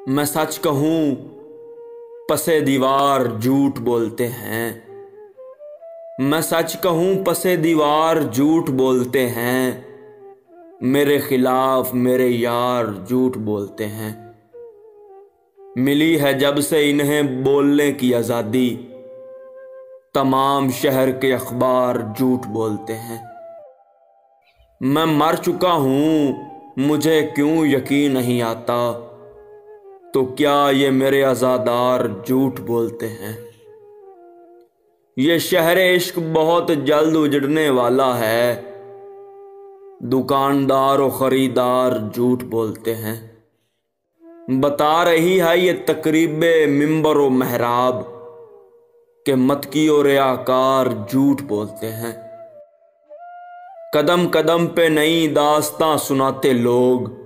मैं सच कहूं पसे दीवार झूठ बोलते हैं। मैं सच कहूं पसे दीवार झूठ बोलते हैं। मेरे खिलाफ मेरे यार झूठ बोलते हैं। मिली है जब से इन्हें बोलने की आज़ादी, तमाम शहर के अखबार झूठ बोलते हैं। मैं मर चुका हूं, मुझे क्यों यकीन नहीं आता, तो क्या ये मेरे अज़ादार झूठ बोलते हैं। ये शहर इश्क बहुत जल्द उजड़ने वाला है, दुकानदार और ख़रीदार झूठ बोलते हैं। बता रही है ये तकरीबे मिंबर व महराब, के मतकी और रियाकार झूठ बोलते हैं। कदम कदम पे नई दास्तां सुनाते लोग,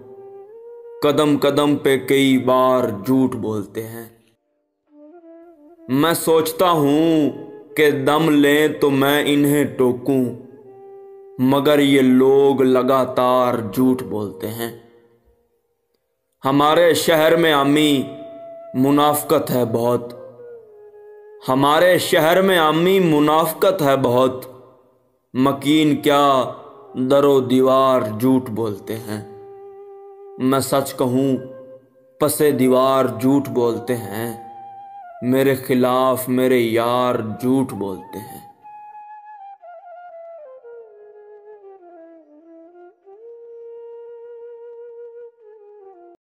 कदम कदम पे कई बार झूठ बोलते हैं। मैं सोचता हूं कि दम लें तो मैं इन्हें टोकूं, मगर ये लोग लगातार झूठ बोलते हैं। हमारे शहर में अम्मी मुनाफकत है बहुत, हमारे शहर में अम्मी मुनाफकत है बहुत, मकीन क्या दरो दीवार झूठ बोलते हैं। मैं सच कहूं पसे दीवार झूठ बोलते हैं। मेरे खिलाफ मेरे यार झूठ बोलते हैं।